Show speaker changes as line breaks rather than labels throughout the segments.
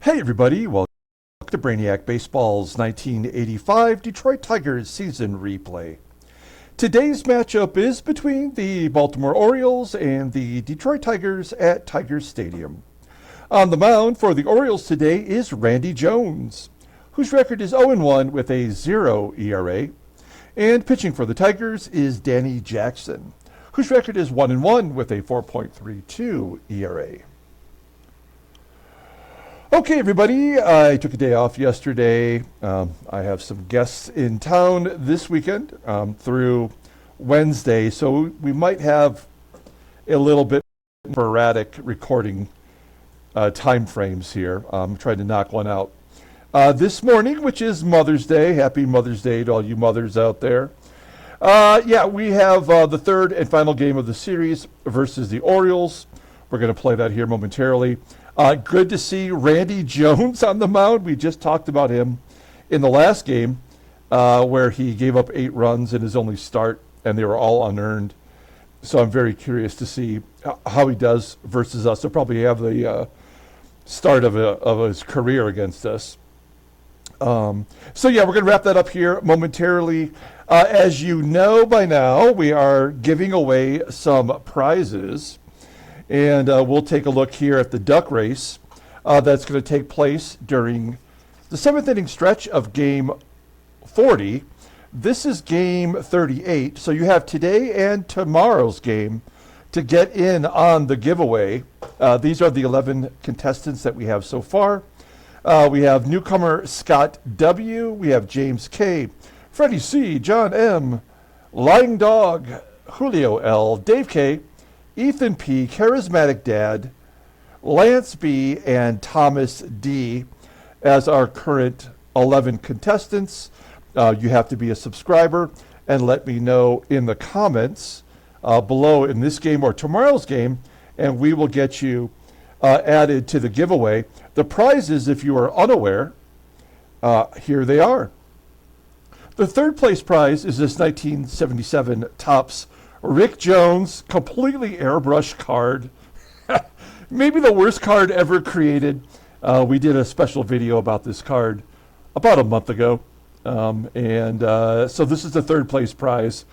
Hey everybody, welcome to Brainiac Baseball's 1985 Detroit Tigers season replay. Today's matchup is between the Baltimore Orioles and the Detroit Tigers at Tigers Stadium. On the mound for the Orioles today is Randy Jones, whose record is 0-1 with a 0 ERA. And pitching for the Tigers is Danny Jackson, whose record is 1-1 with a 4.32 ERA. Okay, everybody, I took a day off yesterday. I have some guests in town this weekend through Wednesday, so we might have a little bit sporadic recording time frames here. I'm trying to knock one out. This morning, which is Mother's Day, happy Mother's Day to all you mothers out there. We have the third and final game of the series versus the Orioles. We're going to play that here momentarily. Good to see Randy Jones on the mound. We just talked about him in the last game where he gave up 8 runs in his only start, and they were all unearned. So I'm very curious to see how he does versus us. He'll probably have the start of his career against us. We're going to wrap that up here momentarily. As you know by now, we are giving away some prizes. And we'll take a look here at the duck race that's going to take place during the 7th inning stretch of game 40. This is game 38, so you have today and tomorrow's game to get in on the giveaway. These are the 11 contestants that we have so far. We have newcomer Scott W., we have James K., Freddie C., John M., Lying Dog, Julio L., Dave K., Ethan P., Charismatic Dad, Lance B., and Thomas D. as our current 11 contestants. You have to be a subscriber and let me know in the comments below in this game or tomorrow's game, and we will get you added to the giveaway. The prizes, if you are unaware, here they are. The third place prize is this 1977 Topps Rick Jones completely airbrushed card. Maybe the worst card ever created. We did a special video about this card about a month ago. So this is the third place prize.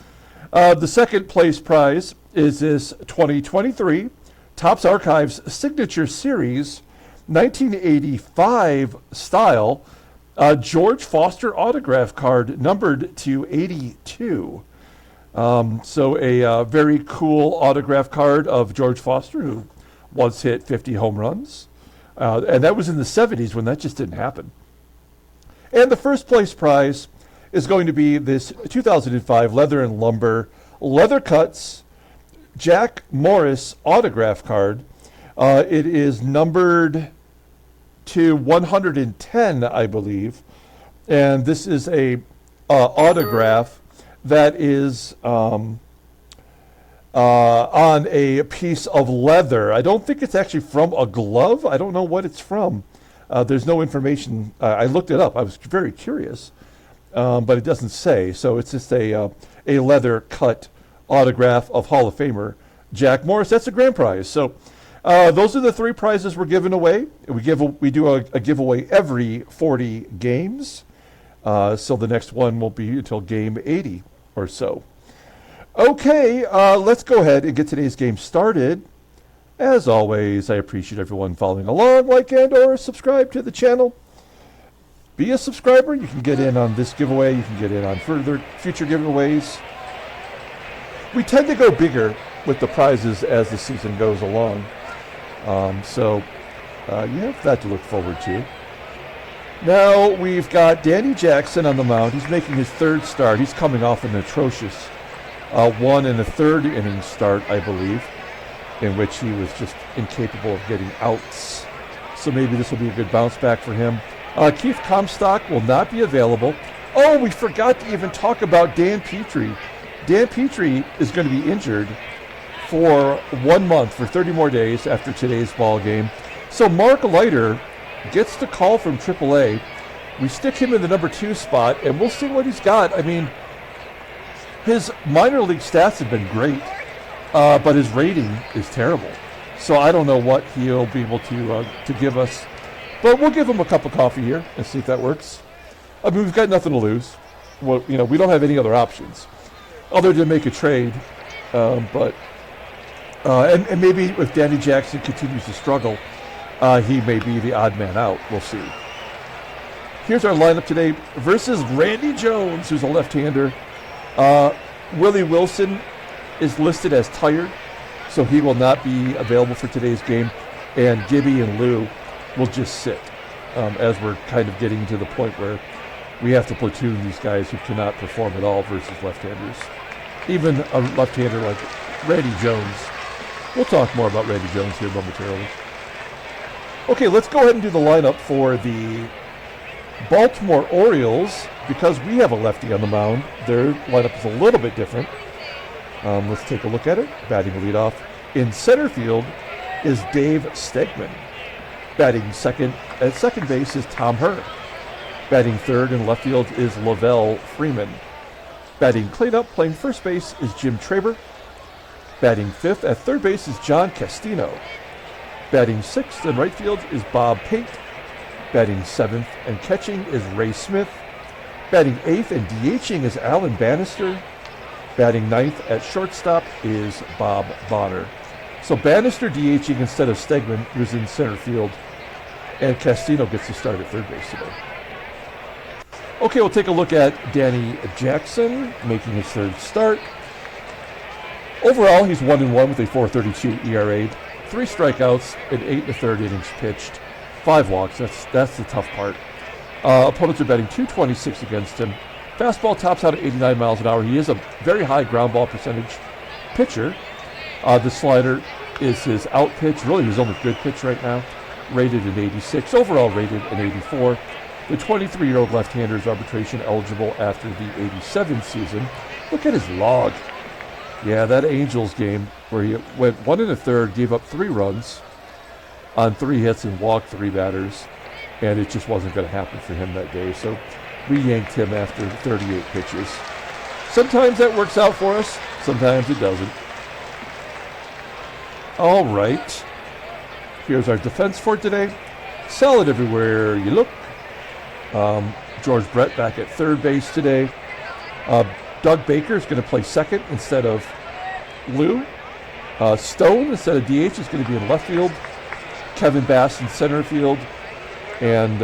The second place prize is this 2023 Topps Archives Signature Series 1985 style George Foster autograph card numbered to 82. So a very cool autograph card of George Foster, who once hit 50 home runs. And that was in the 70s when that just didn't happen. And the first place prize is going to be this 2005 Leather and Lumber Leather Cuts Jack Morris autograph card. It is numbered to 110, I believe. And this is a autograph that is on a piece of leather. I don't think it's actually from a glove. I don't know what it's from. There's no information. I looked it up. I was very curious, but it doesn't say. So it's just a leather cut autograph of Hall of Famer Jack Morris. That's a grand prize. So those are the 3 prizes we're giving away. We do a giveaway every 40 games. So the next one won't be until game 80 or so. Okay, let's go ahead and get today's game started. As always, I appreciate everyone following along, like and or subscribe to the channel. Be a subscriber. You can get in on this giveaway. You can get in on future giveaways. We tend to go bigger with the prizes as the season goes along. You have that to look forward to. Now we've got Danny Jackson on the mound. He's making his 3rd start. He's coming off an atrocious 1 1/3 inning start, I believe, in which he was just incapable of getting outs. So maybe this will be a good bounce back for him. Keith Comstock will not be available. Oh, we forgot to even talk about Dan Petrie. Dan Petrie is going to be injured for 1 month, for 30 more days after today's ball game. So Mark Leiter gets the call from AAA. We stick him in the number 2 spot, and we'll see what he's got. I mean, his minor league stats have been great, but his rating is terrible. So I don't know what he'll be able to give us But we'll give him a cup of coffee here and see if that works. I mean, we've got nothing to lose. Well, you know, we don't have any other options other than make a trade. And maybe if Danny Jackson continues to struggle, he may be the odd man out. We'll see. Here's our lineup today versus Randy Jones, who's a left-hander. Willie Wilson is listed as tired, so he will not be available for today's game. And Gibby and Lou will just sit as we're kind of getting to the point where we have to platoon these guys who cannot perform at all versus left-handers. Even a left-hander like Randy Jones. We'll talk more about Randy Jones here momentarily. Okay, let's go ahead and do the lineup for the Baltimore Orioles. Because we have a lefty on the mound, their lineup is a little bit different. Let's take a look at it. Batting leadoff in center field is Dave Stegman. Batting second at second base is Tom HERR. Batting third in left field is LaVel FREEMAN. Batting cleanup playing first base is Jim TRABER. Batting fifth at third base is John CASTINO. Batting sixth in right field is Bob PATE. Batting seventh and catching is Ray Smith. Batting eighth and DHing is Alan Bannister. Batting ninth at shortstop is Bob Bonner. So Bannister DHing instead of Stegman, who's in center field. And Castino gets to start at third base today. Okay, we'll take a look at Danny Jackson making his third start. Overall, he's 1-1 with a 4.32 ERA, 3 strikeouts, and 8 1/3 innings pitched, 5 walks. That's the tough part. Opponents are batting .226 against him. Fastball tops out at 89 miles an hour. He is a very high ground ball percentage pitcher. The slider is his out pitch, really his only good pitch right now, rated at 86, overall rated at 84. The 23-year-old left-hander is arbitration eligible after the 87 season. Look at his log. Yeah, that Angels game where he went 1 1/3, gave up 3 runs on 3 hits and walked 3 batters, and it just wasn't going to happen for him that day. So we yanked him after 38 pitches. Sometimes that works out for us, sometimes it doesn't. All right, here's our defense for today. Solid everywhere you look. George Brett back at third base today. Doug Baker is going to play second instead of Lou. Stone instead of DH is going to be in left field. Kevin Bass in center field. And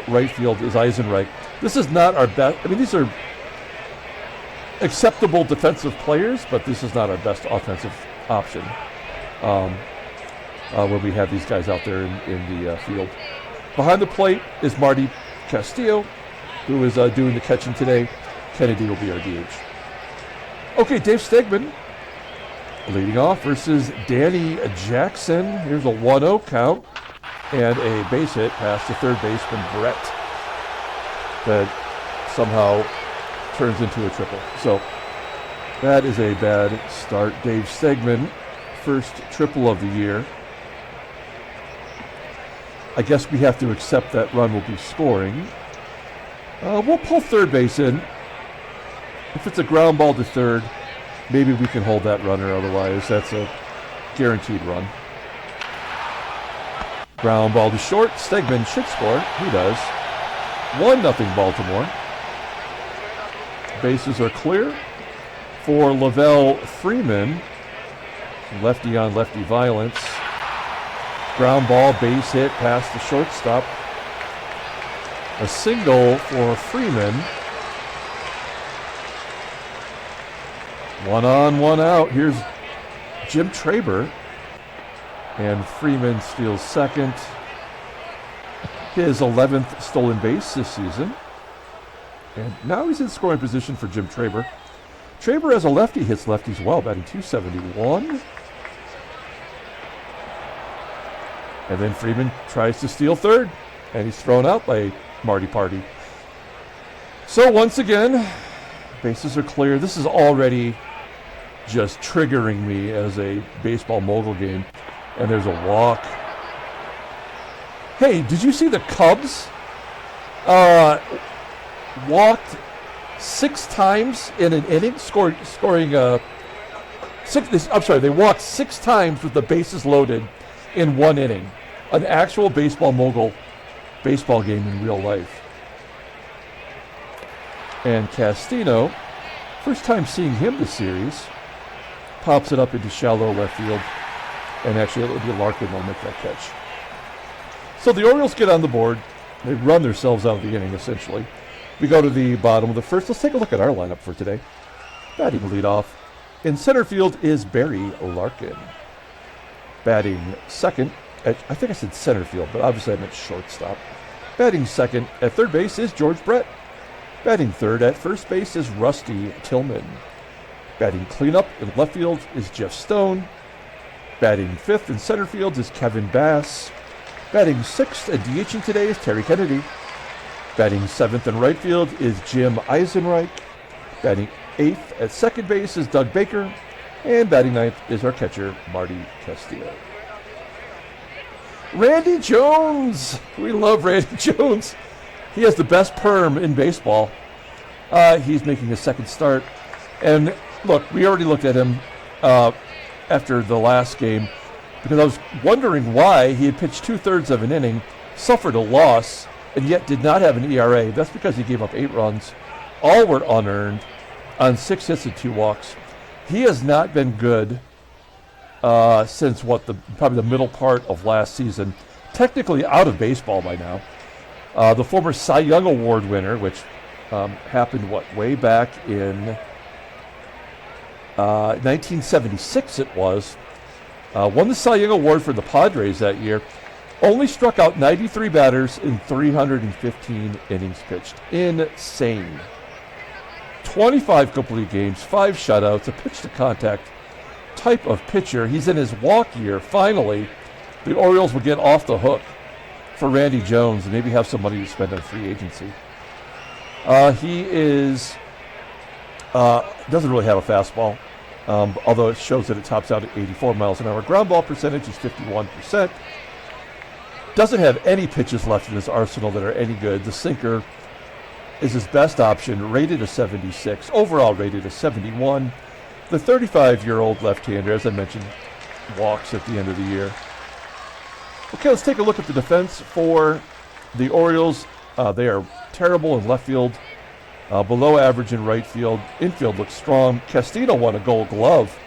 right field is EISENREICH. This is not our best. I mean, these are acceptable defensive players, but this is not our best offensive option when we have these guys out there in the field. Behind the plate is Marty Castillo, who is doing the catching today. Kennedy will be our DH. Okay, Dave Stegman leading off versus Danny Jackson. Here's a 1-0 count and a base hit past the third baseman Brett that somehow turns into a triple. So that is a bad start. Dave Stegman, first triple of the year. I guess we have to accept that run will be scoring. We'll pull third base in. If it's a ground ball to third, maybe we can hold that runner. Otherwise, that's a guaranteed run. Ground ball to short. Stegman should score. He does. 1-0 Baltimore. Bases are clear for LaVel FREEMAN. Lefty on lefty violence. Ground ball, base hit past the shortstop. A single for FREEMAN. 1 on, 1 out. Here's Jim TRABER. And FREEMAN steals second. His 11th stolen base this season. And now he's in scoring position for Jim TRABER. TRABER as a lefty hits lefties well, batting .271. And then FREEMAN tries to steal third, and he's thrown out by Marty Party. So once again, bases are clear. This is already just triggering me as a baseball mogul game. And there's a walk. Hey, did you see the Cubs walked 6 times in an inning, scoring they walked 6 times with the bases loaded in 1 inning. An actual baseball mogul baseball game in real life. And Castino, first time seeing him this series, pops it up into shallow left field. And actually, it'll be Larkin will make that catch. So the Orioles get on the board. They run themselves out of the inning, essentially. We go to the bottom of the first. Let's take a look at our lineup for today. Batting leadoff. In center field is Barry Larkin. Batting second, I think I said center field, but obviously I meant shortstop. Batting second at third base is George Brett. Batting third at first base is Rusty Tillman. Batting cleanup in left field is Jeff Stone. Batting fifth in center field is Kevin Bass. Batting sixth and DHing today is Terry Kennedy. Batting seventh in right field is Jim EISENREICH. Batting eighth at second base is Doug Baker. And batting ninth is our catcher, Marty Castillo. Randy Jones. We love Randy Jones. He has the best perm in baseball. He's making his second start. And look, we already looked at him after the last game because I was wondering why he had pitched 2/3 of an inning, suffered a loss, and yet did not have an ERA. That's because he gave up 8 runs. All were unearned on 6 hits and 2 walks. He has not been good since probably the middle part of last season. Technically out of baseball by now. The former Cy Young Award winner, which happened way back in 1976 it was, won the Cy Young Award for the Padres that year, only struck out 93 batters in 315 innings pitched. Insane. 25 complete games, 5 shutouts, a pitch-to-contact type of pitcher. He's in his walk year. Finally, the Orioles will get off the hook for Randy Jones and maybe have some money to spend on free agency. He doesn't really have a fastball, although it shows that it tops out at 84 miles an hour. Ground ball percentage is 51%. Doesn't have any pitches left in his arsenal that are any good. The sinker is his best option, rated a 76, overall rated a 71. The 35-year-old left-hander, as I mentioned, walks at the end of the year. Okay, let's take a look at the defense for the Orioles. They are terrible in left field, below average in right field. Infield looks strong. Castino won a Gold Glove.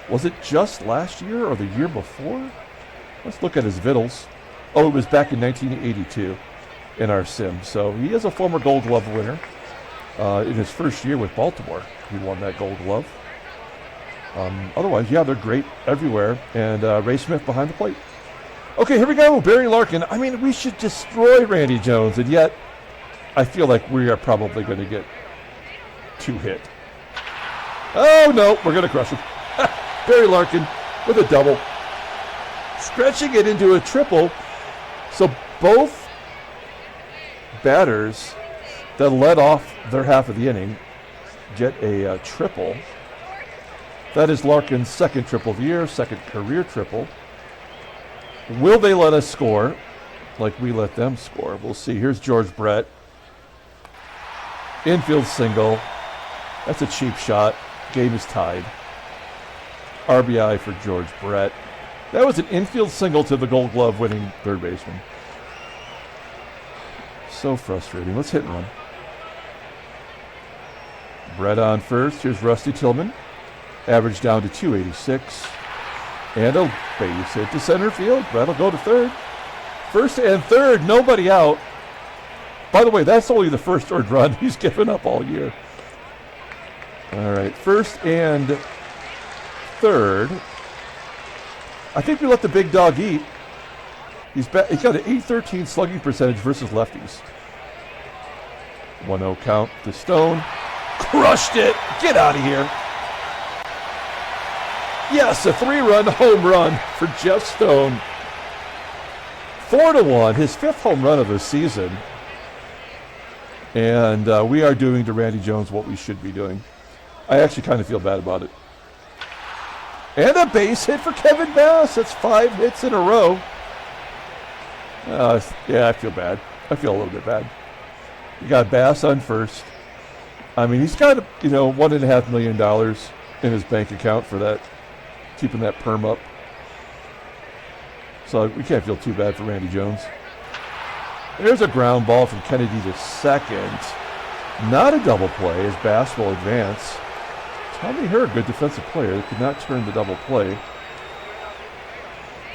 Was it just last year or the year before? Let's look at his vittles. Oh, it was back in 1982 in our sim. So he is a former Gold Glove winner. In his first year with Baltimore, he won that Gold Glove. Otherwise, yeah, they're great everywhere. And Ray Smith behind the plate. Okay, here we go. Barry Larkin. I mean, we should destroy Randy Jones, and yet I feel like we are probably going to get 2 hit. Oh, no, we're going to crush him. Barry Larkin with a double. Stretching it into a triple. So both batters that led off their half of the inning get a triple. That is Larkin's second triple of the year, second career triple. Will they let us score like we let them score? We'll see. Here's George Brett. Infield single. That's a cheap shot. Game is tied. RBI for George Brett. That was an infield single to the Gold Glove winning third baseman. So frustrating. Let's hit and run. Brett on first. Here's Rusty Tillman. Average down to 286. And a base hit to center field. Brett will go to third. First and third, nobody out. By the way, that's only the first earned run he's given up all year. All right, first and third. I think we let the big dog eat. He's got an 813 slugging percentage versus lefties. 1-0 count to Stone. Crushed it. Get out of here. Yes, a 3-run home run for Jeff Stone. 4-1, his 5th home run of the season. And we are doing to Randy Jones what we should be doing. I actually kind of feel bad about it. And a base hit for Kevin Bass. That's 5 hits in a row. Yeah, I feel bad. I feel a little bit bad. You got Bass on first. I mean, he's got, $1.5 million in his bank account for that, keeping that perm up. So we can't feel too bad for Randy Jones. There's a ground ball from Kennedy to second. Not a double play as Bass will advance. Tommy Herr, good defensive player, could not turn the double play.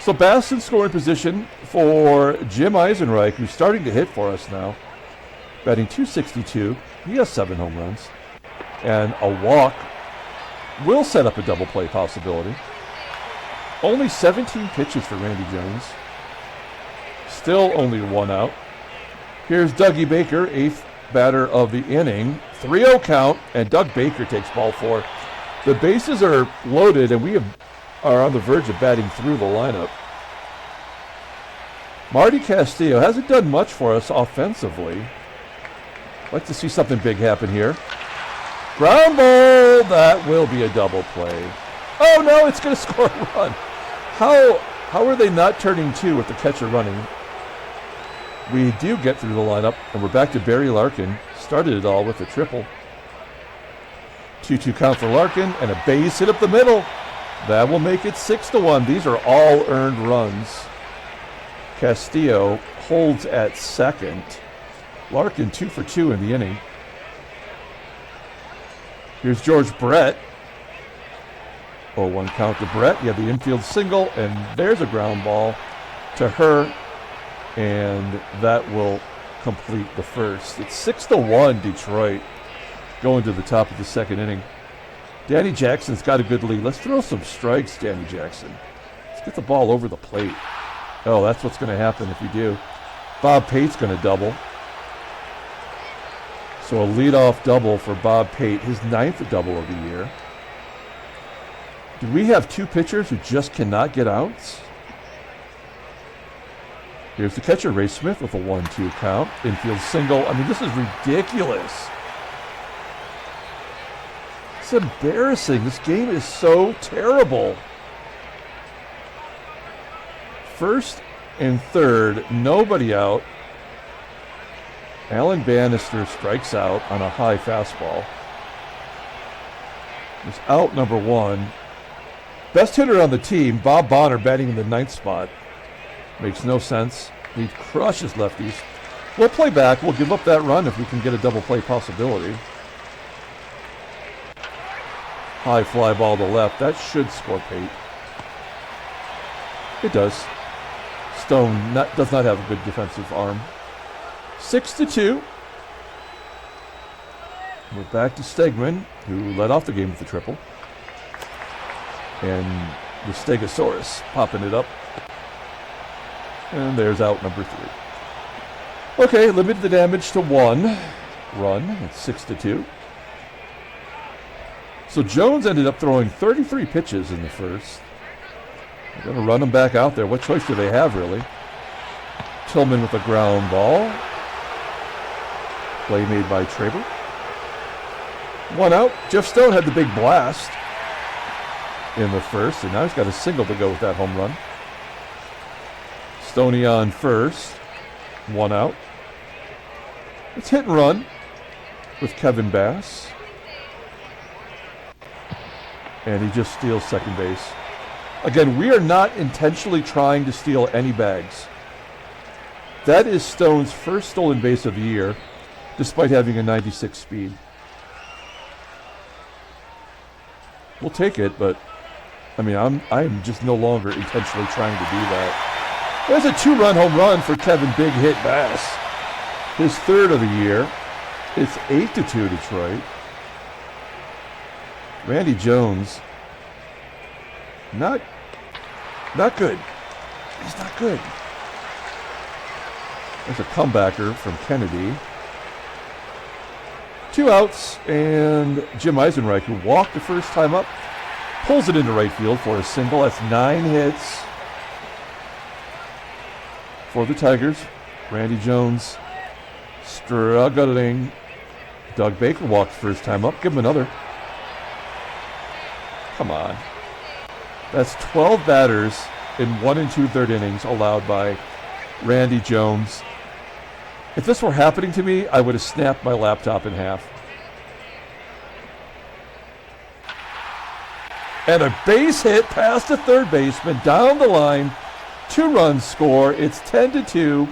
So Bass in scoring position for Jim EISENREICH, who's starting to hit for us now. Batting .262. He has 7 home runs. And a walk will set up a double play possibility. Only 17 pitches for Randy Jones. Still only 1 out. Here's Dougie Baker, 8th batter of the inning. 3-0 count, and Doug Baker takes ball 4. The bases are loaded, and we are on the verge of batting through the lineup. Marty Castillo hasn't done much for us offensively. I'd like to see something big happen here. Ground ball, that will be a double play. Oh no, it's going to score a run. How are they not turning 2 with the catcher running? We do get through the lineup, and we're back to Barry Larkin. Started it all with a triple. 2-2 count for Larkin, and a base hit up the middle. That will make it 6-1. These are all earned runs. Castillo holds at second. Larkin 2 for 2 in the inning. Here's George Brett. 0-1 count to Brett. You have the infield single, and there's a ground ball to HERR, and that will complete the first. It's 6-1 Detroit going to the top of the second inning. Danny Jackson's got a good lead. Let's throw some strikes, Danny Jackson. Let's get the ball over the plate. Oh, that's what's going to happen if we do. Bob Pate's going to double. So a leadoff double for Bob Pate, his 9th double of the year. Do we have 2 pitchers who just cannot get outs? Here's the catcher, Ray Smith, with a 1-2 count. Infield single. I mean, this is ridiculous. It's embarrassing. This game is so terrible. First and third, nobody out. Alan Bannister strikes out on a high fastball. It's out number 1. Best hitter on the team, Bob Bonner, batting in the 9th spot. Makes no sense. He crushes lefties. We'll play back. We'll give up that run if we can get a double play possibility. High fly ball to left. That should score Pate. It does. Stone does not have a good defensive arm. 6-2. We're back to Stegman, who led off the game with the triple. And the Stegosaurus popping it up. And there's out number 3. Okay, limited the damage to 1 run. It's 6-2. So Jones ended up throwing 33 pitches in the first. They're going to run him back out there. What choice do they have, really? Tillman with a ground ball. Play made by TRABER. 1 out. Jeff Stone had the big blast in the first, and now he's got a single to go with that home run. Stoney on first. 1 out. It's hit and run with Kevin Bass. And he just steals second base. Again, we are not intentionally trying to steal any bags. That is Stone's first stolen base of the year, despite having a 96 speed. We'll take it, but I mean, I'm just no longer intentionally trying to do that. There's a 2-run home run for Kevin Big Hit Bass. His 3rd of the year. It's 8-2 Detroit. Randy Jones, not good. He's not good. There's a comebacker from Kennedy. 2 outs, and Jim EISENREICH, who walked the first time up, pulls it into right field for a single. That's 9 hits for the Tigers. Randy Jones struggling. Doug Baker walked first time up. Give him another. Come on. That's 12 batters in 1 2/3 innings allowed by Randy Jones. If this were happening to me, I would have snapped my laptop in half. And a base hit past the third baseman down the line. 2 runs score. It's 10-2.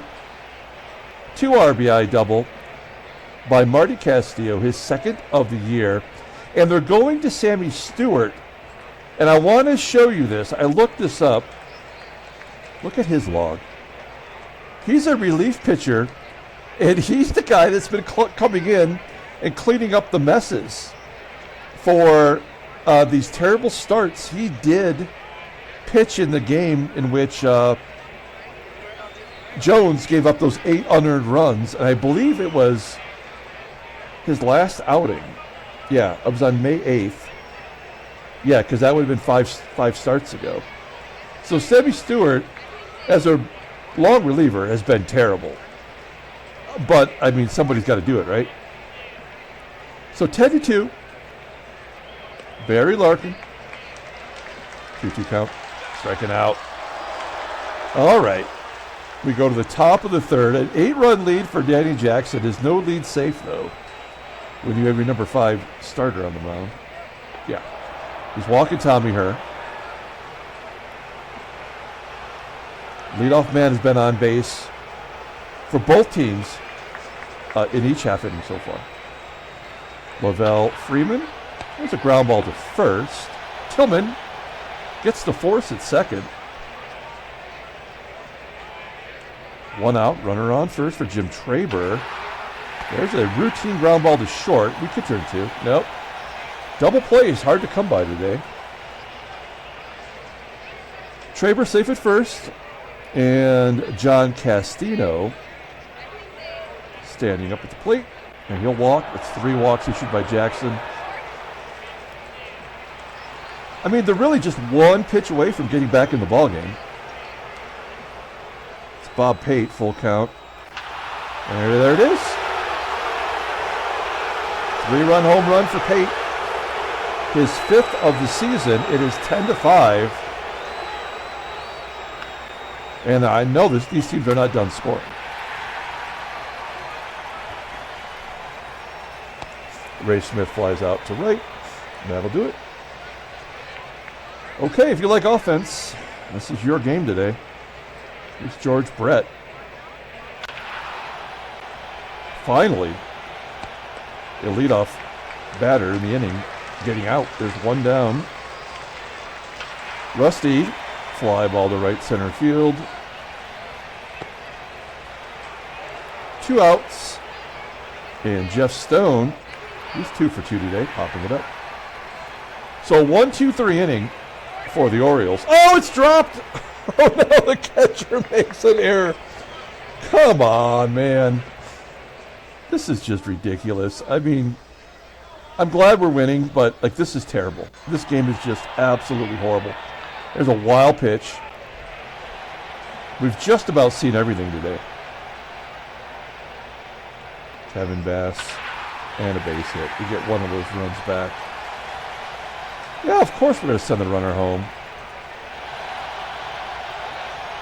2 RBI double by Marty Castillo, his second of the year. And they're going to Sammy Stewart. And I want to show you this. I looked this up. Look at his log. He's a relief pitcher, and he's the guy that's been coming in and cleaning up the messes for these terrible starts. He did pitch in the game in which Jones gave up those 8 unearned runs, and I believe it was his last outing. Yeah, it was on May 8th. Yeah, because that would have been five starts ago. So Sammy Stewart, as a long reliever, has been terrible. But, I mean, somebody's got to do it, right? So 10-2. Barry Larkin. 2-2 count. Striking out. All right. We go to the top of the third. An 8-run lead for Danny Jackson is no lead safe, though, when you have your number 5 starter on the mound. Yeah. He's walking Tommy HERR. Leadoff man has been on base for both teams in each half inning so far. LaVel, FREEMAN. There's a ground ball to first. TILLMAN gets the force at second. 1 out, runner on first for Jim TRABER. There's a routine ground ball to short. We could turn 2. Nope. Double play is hard to come by today. TRABER safe at first. And John Castino standing up at the plate. And he'll walk. It's 3 walks issued by Jackson. I mean, they're really just 1 pitch away from getting back in the ballgame. It's Bob Pate, full count. And there it is. 3-run home run for Pate. His 5th of the season. It is 10-5. And I know these teams are not done scoring. Ray Smith flies out to right. That'll do it. Okay, if you like offense, this is your game today. Here's George Brett. Finally, a leadoff batter in the inning getting out. There's 1 down. Rusty, fly ball to right center field. 2 outs. And Jeff Stone, he's 2 for 2 today, popping it up. So 1-2-3 inning for the Orioles. Oh, it's dropped! Oh no, the catcher makes an error. Come on, man. This is just ridiculous. I mean, I'm glad we're winning, but like this is terrible. This game is just absolutely horrible. There's a wild pitch. We've just about seen everything today. Kevin Bass and a base hit. We get 1 of those runs back. Yeah, of course we're going to send the runner home.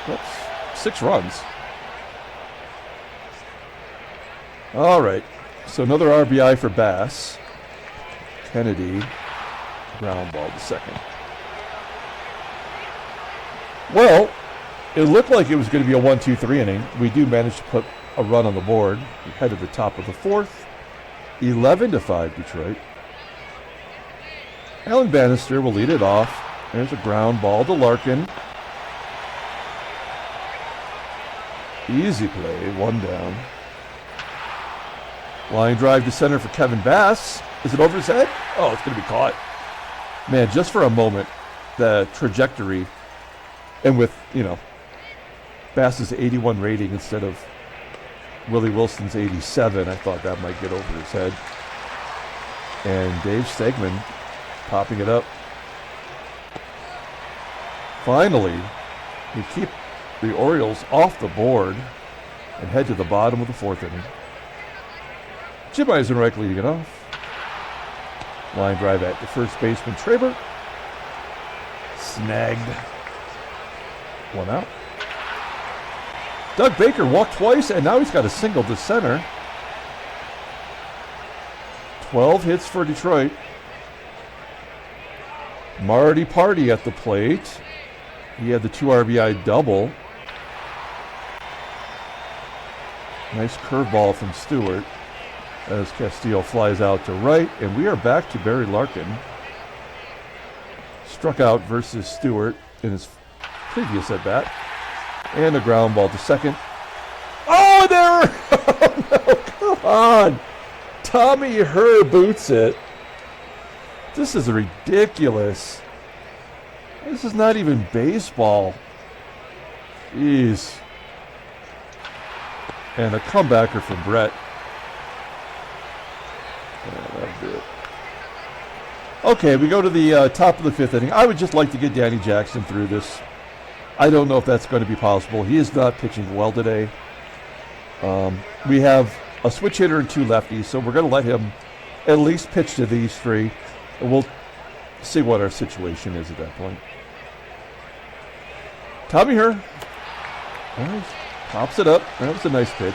That's 6 runs. All right. So another RBI for Bass. Kennedy, ground ball to second. Well, it looked like it was going to be a 1-2-3 inning. We do manage to put a run on the board. We head to the top of the 4th. 11-5 Detroit. Alan Bannister will lead it off. There's a ground ball to Larkin. Easy play, 1 down. Line drive to center for Kevin Bass. Is it over his head? Oh, it's going to be caught. Man, just for a moment, the trajectory, and with, Bass's 81 rating instead of Willie Wilson's 87, I thought that might get over his head. And Dave Stegman popping it up. Finally, we keep the Orioles off the board and head to the bottom of the 4th inning. Jim EISENREICH leading it off. Line drive at the first baseman, TRABER. Snagged. 1 out. Doug Baker walked twice, and now he's got a single to center. 12 hits for Detroit. Marty Party at the plate. He had the 2 RBI double. Nice curveball from Stewart as Castillo flies out to right, and we are back to Barry Larkin. Struck out versus Stewart in his previous at-bat. And a ground ball to second. Oh, there! Oh, no, come on! Tommy HERR boots it. This is ridiculous. This is not even baseball. Jeez. And a comebacker from Brett. Yeah, that'll do it. Okay, we go to the top of the fifth inning. I would just like to get Danny Jackson through this. I don't know if that's going to be possible. He is not pitching well today. We have a switch hitter and two lefties, so we're going to let him at least pitch to these three. And we'll see what our situation is at that point. Tommy HERR. Nice. Pops it up. That was a nice pitch.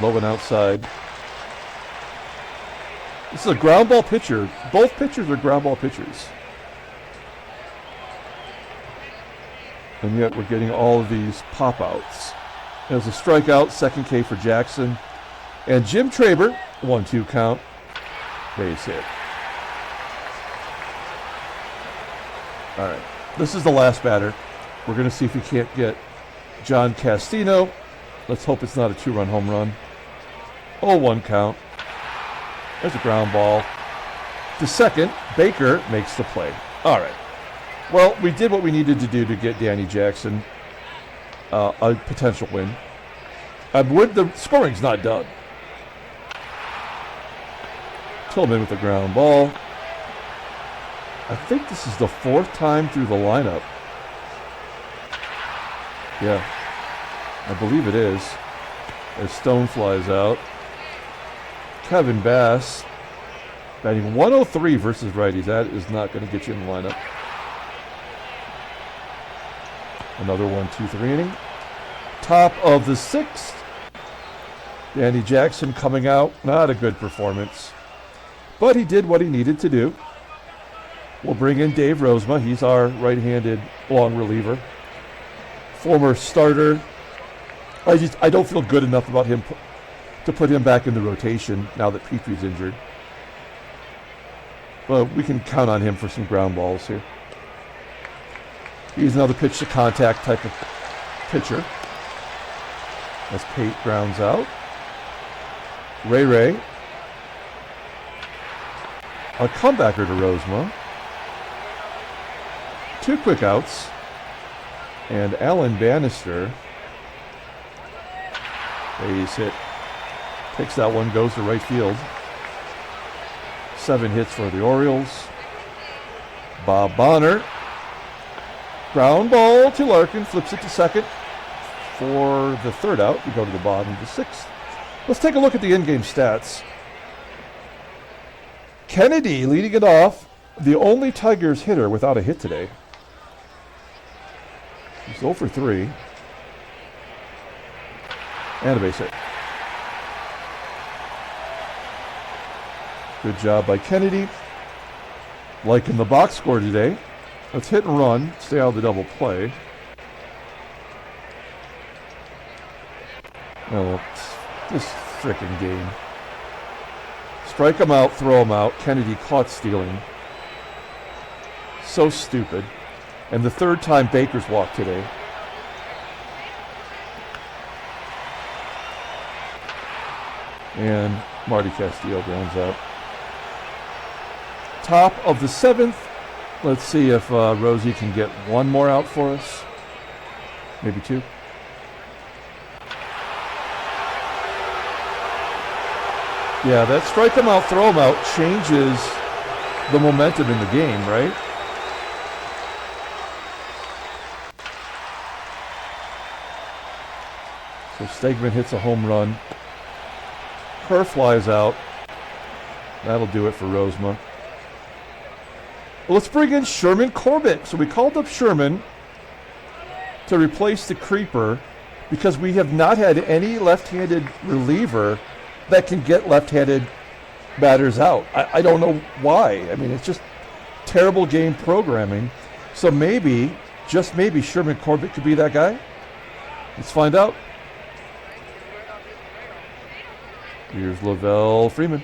Low and outside. This is a ground ball pitcher. Both pitchers are ground ball pitchers. And yet we're getting all of these pop-outs. There's a strikeout, second K for Jackson. And Jim TRABER, 1-2 count, base hit. All right, this is the last batter. We're going to see if we can't get John CASTINO. Let's hope it's not a two-run home run. 0-1 count. There's a ground ball. To second, Baker makes the play. All right. Well, we did what we needed to do to get Danny Jackson a potential win. The scoring's not done. TILLMAN with the ground ball. I think this is the fourth time through the lineup. Yeah, I believe it is. As Stone flies out. Kevin Bass batting 103 versus righties. That is not going to get you in the lineup. Another 1-2-3 inning. Top of the sixth. Danny Jackson coming out. Not a good performance. But he did what he needed to do. We'll bring in Dave Rozema. He's our right-handed long reliever. Former starter. I don't feel good enough about him to put him back in the rotation now that Petrie's injured. Well, we can count on him for some ground balls here. He's another pitch to contact type of pitcher. As Pate grounds out. Ray. A comebacker to Rozema. Two quick outs. And Alan Bannister. Base hit. Takes that one, goes to right field. 7 hits for the Orioles. Bob Bonner. Ground ball to Larkin, flips it to second. For the third out, we go to the bottom of the sixth. Let's take a look at the in-game stats. Kennedy leading it off, the only Tigers hitter without a hit today. He's 0 for 3. And a base hit. Good job by Kennedy. Like in the box score today. Let's hit and run. Stay out of the double play. Oh, this frickin' game. Strike him out, throw him out. Kennedy caught stealing. So stupid. And the third time Baker's walked today. And Marty Castillo grounds out. Top of the seventh. Let's see if Rosie can get one more out for us. Maybe two. Yeah, that strike him out, throw him out changes the momentum in the game, right? So Stegman hits a home run. HERR flies out. That'll do it for Rozema. Well, let's bring in Sherman Corbett. So we called up Sherman to replace the creeper because we have not had any left-handed reliever that can get left-handed batters out. I don't know why. I mean, it's just terrible game programming. So maybe, just maybe, Sherman Corbett could be that guy. Let's find out. Here's LaVel, Freeman.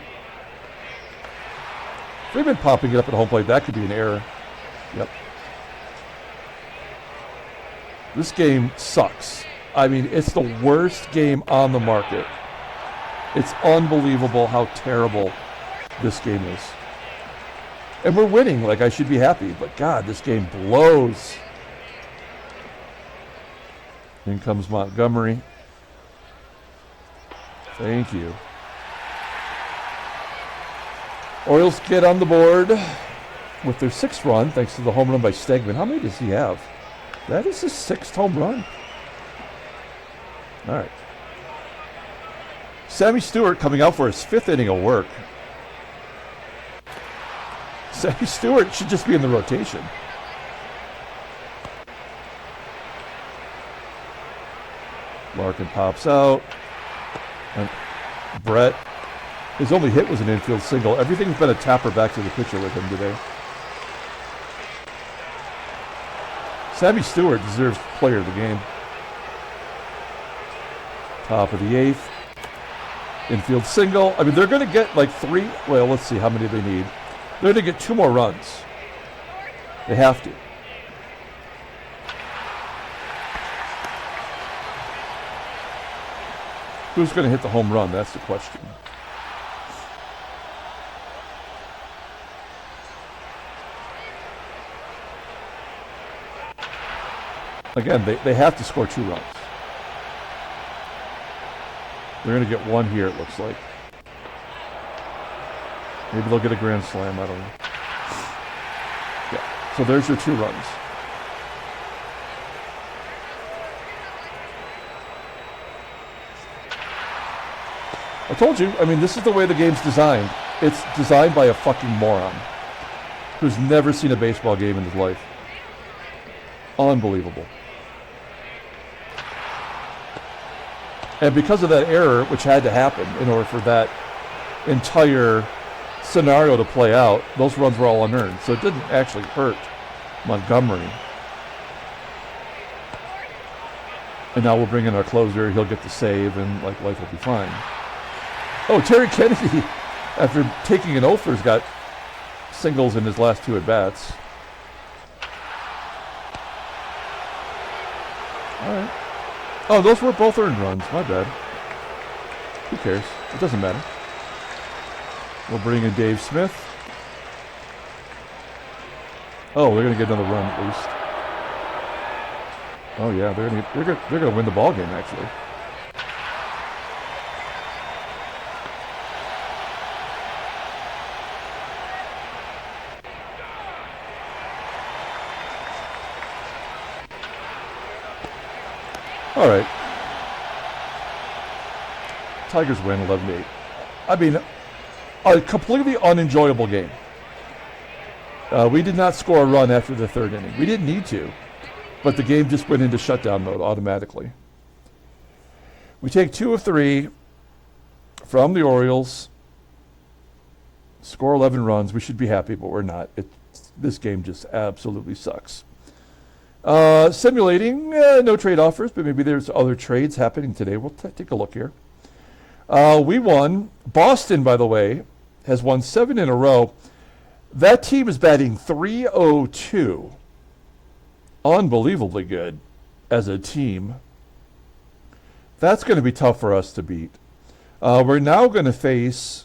Freeman popping it up at home plate. That could be an error. Yep. This game sucks. I mean, it's the worst game on the market. It's unbelievable how terrible this game is. And we're winning, like I should be happy, but God, this game blows. In comes Montgomery. Thank you. Orioles get on the board with their 6th run, thanks to the home run by Stegman. How many does he have? That is his 6th home run. All right. Sammy Stewart coming out for his 5th inning of work. Sammy Stewart should just be in the rotation. Larkin pops out. And Brett, his only hit was an infield single. Everything's been a tapper back to the pitcher with him today. Sammy Stewart deserves player of the game. Top of the 8th. Infield single. I mean, they're going to get like 3. Well, let's see how many they need. They're going to get 2 more runs. They have to. Who's going to hit the home run? That's the question. Again, they have to score 2 runs. They're going to get 1 here, it looks like. Maybe they'll get a grand slam, I don't know. Yeah, so there's your 2 runs. I told you, I mean, this is the way the game's designed. It's designed by a fucking moron who's never seen a baseball game in his life. Unbelievable. And because of that error, which had to happen in order for that entire scenario to play out, those runs were all unearned. So it didn't actually hurt Montgomery. And now we'll bring in our closer. He'll get the save, and like life will be fine. Oh, Terry Kennedy, after taking an offer's got singles in his last 2 at-bats. All right. Oh, those were both earned runs. My bad. Who cares? It doesn't matter. We'll bring in Dave Smith. Oh, they're going to get another run at least. Oh yeah, they're going to win the ball game actually. All right. Tigers win 11-8. I mean, a completely unenjoyable game. We did not score a run after the 3rd inning. We didn't need to, but the game just went into shutdown mode automatically. We take 2 of 3 from the Orioles, score 11 runs. We should be happy, but we're not. This game just absolutely sucks. Simulating, no trade offers, but maybe there's other trades happening today. We'll take a look here. We won. Boston, by the way, has won 7 in a row. That team is batting .302. Unbelievably good as a team. That's going to be tough for us to beat. We're now going to face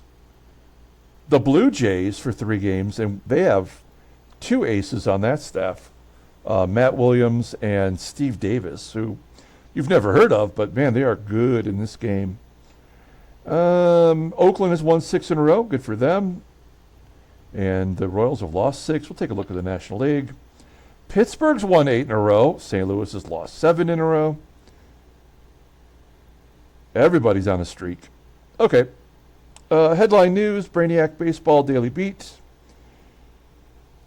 the Blue Jays for 3 games, and they have 2 aces on that staff. Matt Williams and Steve Davis, who you've never heard of, but man, they are good in this game. Oakland has won 6 in a row. Good for them. And the Royals have lost 6. We'll take a look at the National League. Pittsburgh's won 8 in a row. St. Louis has lost 7 in a row. Everybody's on a streak. Okay. Headline news, Brainiac Baseball Daily Beat.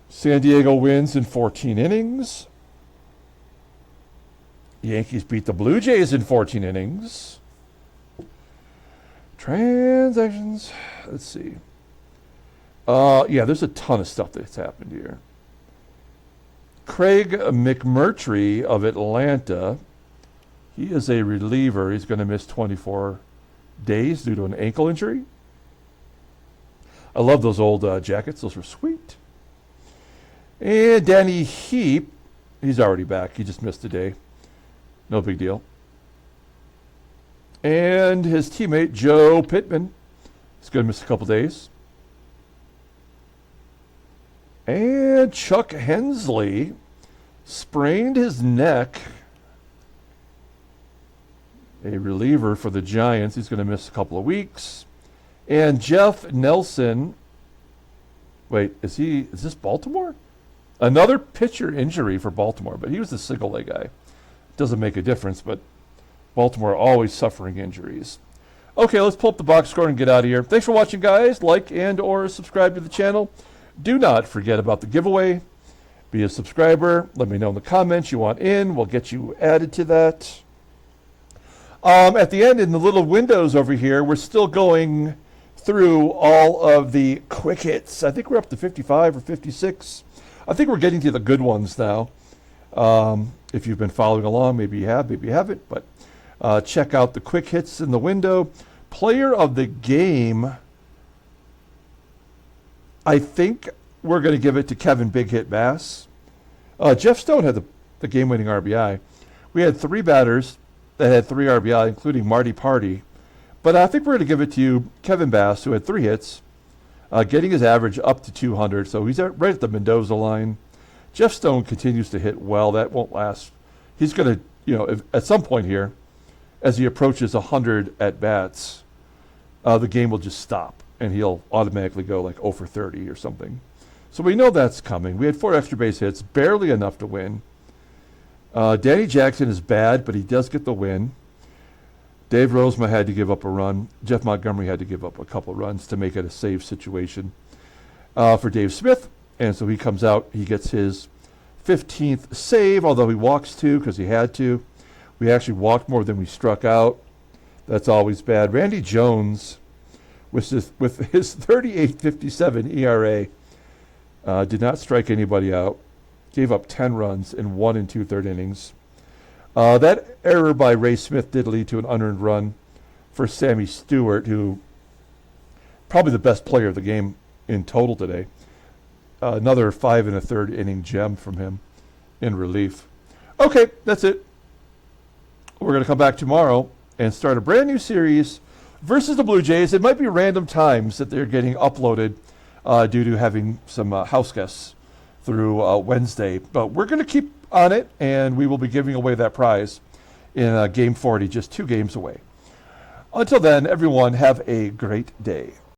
San Diego wins in 14 innings. Yankees beat the Blue Jays in 14 innings. Transactions. Let's see. Yeah, there's a ton of stuff that's happened here. Craig McMurtry of Atlanta. He is a reliever. He's going to miss 24 days due to an ankle injury. I love those old jackets. Those were sweet. And Danny Heap, he's already back. He just missed a day. No big deal. And his teammate, Joe Pittman, is going to miss a couple days. And Chuck Hensley sprained his neck. A reliever for the Giants. He's going to miss a couple of weeks. And Jeff Nelson. Wait, is this Baltimore? Another pitcher injury for Baltimore, but he was the single A guy. Doesn't make a difference, but Baltimore always suffering injuries. Okay, let's pull up the box score and get out of here. Thanks for watching, guys. Like and or subscribe to the channel. Do not forget about the giveaway. Be a subscriber. Let me know in the comments you want in. We'll get you added to that. At the end, in the little windows over here, we're still going through all of the quick hits. I think we're up to 55 or 56. I think we're getting to the good ones now. If you've been following along, maybe you have, maybe you haven't. But check out the quick hits in the window. Player of the game, I think we're going to give it to Kevin Big Hit Bass. Jeff Stone had the game-winning RBI. We had 3 batters that had 3 RBI, including Marty Party. But I think we're going to give it to you, Kevin Bass, who had 3 hits, getting his average up to 200. So he's right at the Mendoza line. Jeff Stone continues to hit well. That won't last. He's going to, at some point here, as he approaches 100 at-bats, the game will just stop, and he'll automatically go like 0 for 30 or something. So we know that's coming. We had 4 extra base hits, barely enough to win. Danny Jackson is bad, but he does get the win. Dave Rozema had to give up a run. Jeff Montgomery had to give up a couple runs to make it a save situation for Dave Smith. And so he comes out, he gets his 15th save, although he walks 2 because he had to. We actually walked more than we struck out. That's always bad. Randy Jones, with his 38.57 ERA, did not strike anybody out. Gave up 10 runs in 1 2/3 innings. That error by Ray Smith did lead to an unearned run for Sammy Stewart, who probably the best player of the game in total today. Another 5 1/3 inning gem from him in relief. Okay, that's it. We're going to come back tomorrow and start a brand new series versus the Blue Jays. It might be random times that they're getting uploaded due to having some house guests through Wednesday. But we're going to keep on it, and we will be giving away that prize in Game 40, just 2 games away. Until then, everyone, have a great day.